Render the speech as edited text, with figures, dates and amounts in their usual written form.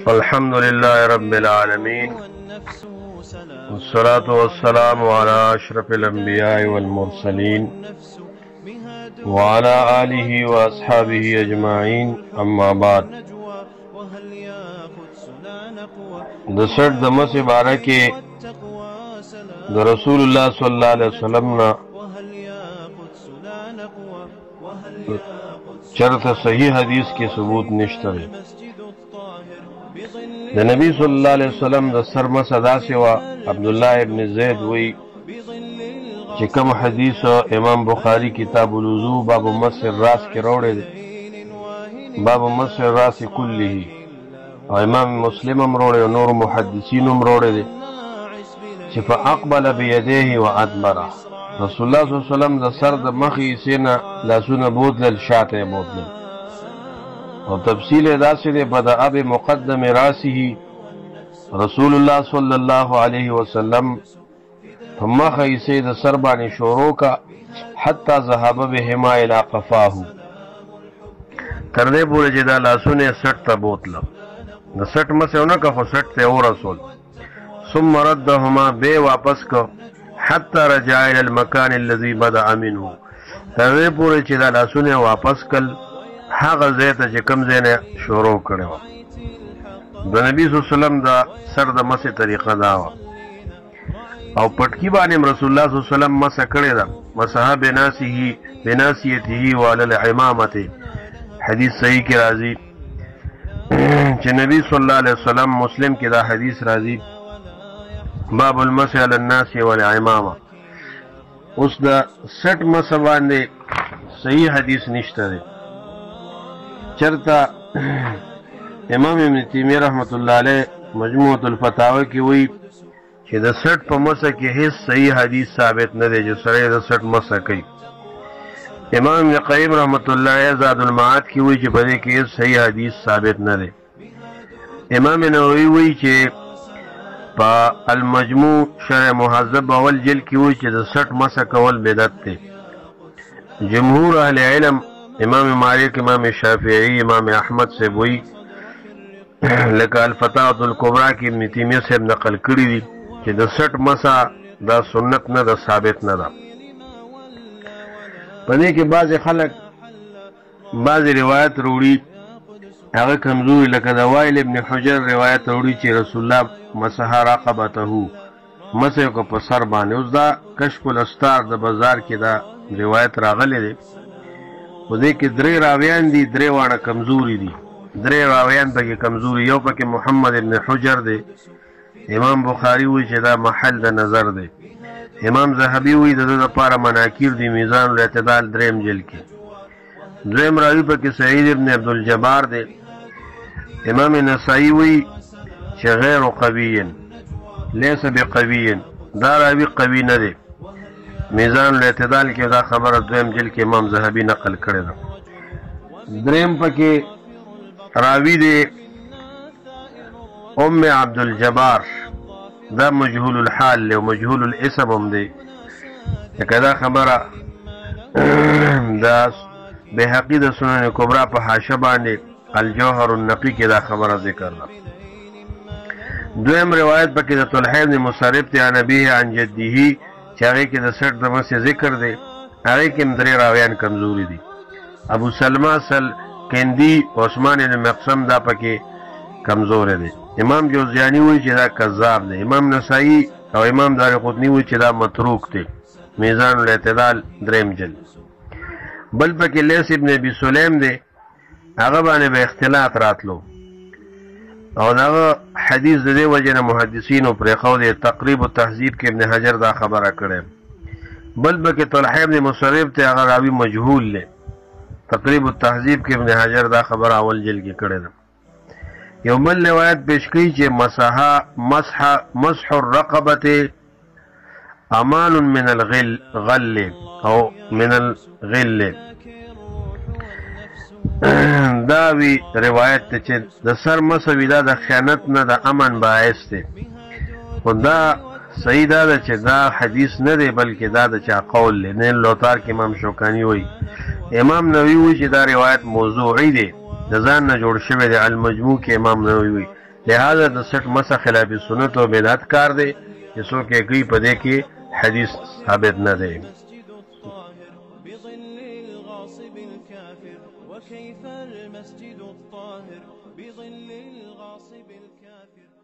الحمد لله رب العالمين والصلاة والسلام على أشرف الأنبياء والمرسلين وعلى آله وأصحابه أجمعين أما بعد دسر دمس بارکه د رسول الله صلی الله علیه وسلم نا چرته صحیح حدیث کې ثبوت نشته دی د نبی صلی الله علیه وسلم د سر مسدا سوا عبد الله ابن زید وی چې کوم حدیث امام بخاری کتاب الوضو باب مس الراس کې راوړی دی باب مس الراس كله او امام مسلم هم راوړی او نور محدثین هم راوړی دی چې فاقبل بيديه وادبر رسول الله صلی الله علیه وسلم د سر د مخې سینه لاسونه بوتل شاته بوتل او تفصیل داسې دی بدأ بمقدم راسه رسول الله صلی الله علیه وسلم فمخې سې د سر باندې شروع کا حتی ذهب بهما الى قفاه تر دې پورې چې دا لاسونه سټ ته بوتل د سټ مسونه کا خو سټ ته اور رسول ثم ردهما به واپس کو حتى رجع الى المكان الذي بدأ منه تر پورې چې دا لاسونه واپس کل هغه ځای ته چې کوم ځای نه شروع کړو د نبی صلی الله علیه وسلم دا سر د مسه طریقه دا و او پټکی باندې رسول الله صلی الله علیه وسلم مسه کړی دا مسح بناسیته وعلى العمامه حدیث صحیح کې راځي چې نبی صلی الله علیه وسلم مسلم کې دا حدیث راځي باب المسح على الناس والعمامه اوس دا سټ مسح باندې صحیح حدیث نشته دی چرتا امام ابن تیمیہ رحمت الله علیه مجموعه الفتاوی کې وی چې د سټ په مسح کې هیڅ صحیح حدیث ثابت نه دی چې سره د سټ مسح کوي امام ابن قیم رحمت الله علیه زاد المعاد کې وی چې په دې کې هیڅ صحیح حدیث ثابت نه دی امام نووي وی چې په المجموع شرح مهذب اول جلد کې وی چې د سټ مسح کول بدعت دی جمهور اهل علم امام مالک امام شافعی امام احمد سے وی لکه الفتاوی الکبرى کې ابن تیمیہ سے نقل کړی دی چې د سټ مسح دا سنت نه ده ثابت نه ده پدې کې بعض خلک بعض روایت وروړي هغه کمزوري لکه د وائل ابن حجر روایت وروړي چې رسول الله مسح رقبته مسح کو په سر باندې اوس دا کشف الاستار د بازار کې دا روایت راغلی دی په دې کې درې راویان دي درې واړه کمزوري دي درې راویان پکې کمزوري یو پکې محمد ابن حجر دی امام بخاری وی چې دا محل د نظر دی امام ذهبی وی د لپاره مناکیر دی میزان الاعتدال دریم جلد کې دریم راوی پکې سعید ابن عبد الجبار دی امام نسائی وی چې غیر قوی ليس بقوی دا راوی قوی نه دی میزان الاعتدال کې دا خبره دویم جلد کې امام ذهبی نقل کړی ده دریم پکې راوی دی ام عبد الجبار دا مجهول الحال له مجهول الاسم هم دی کدا خبره دا بهقی د سنن کبرى په حاشیه باندې الجوهر النقی کې دا خبره ذکر ده دویم روایت پکې د طلحه بن مصرف ته نبی عن جده چې هغه کې د سټ د مسه ذکر دی هغه کې درې راویان کمزوري دي ابو سلمہ سل کندی عثمان بن مقسم دا پکې کمزور دي امام جوزجانی وی چې دا کذاب دی امام نسائی او امام دارقطنی وی چې دا متروک دی میزان الاعتدال دریم جلد بل پکې لیث ابن ابي سلیم دی هغه باندې به اختلاط راتلو او دا حدیث د دې وجه نه محدثین او پرې خو د تقریب التهذیب کې ابن حجر دا خبره کړې بل بلکې طلحه ابن مصرف ته هغه راوی مجهول له تقریب التهذیب کې ابن حجر دا خبره اول جلد کې کړې ده یو بل روایت پیش کړي چې مسح الرقبه امان من الغل او من الغل دا وی روایت ته چې د سر مسوي دا د خیانت نه د امن باعث دی خدا صحیح دا چې دا حدیث نه دی بلکې دا د چا قول نه لوتار کې امام شوکانی وی امام نووي وی چې دا روایت موضوعی دی د ځان نه جوړ شوی دی. المجموع کې امام نووي وي لہذا د سټ مسه خلاف سنت او بدعت کار دی چې څوک یې کوي په دې کې حدیث ثابت نه دی. وكيف المسجد الطاهر بظل الغاصب الكافر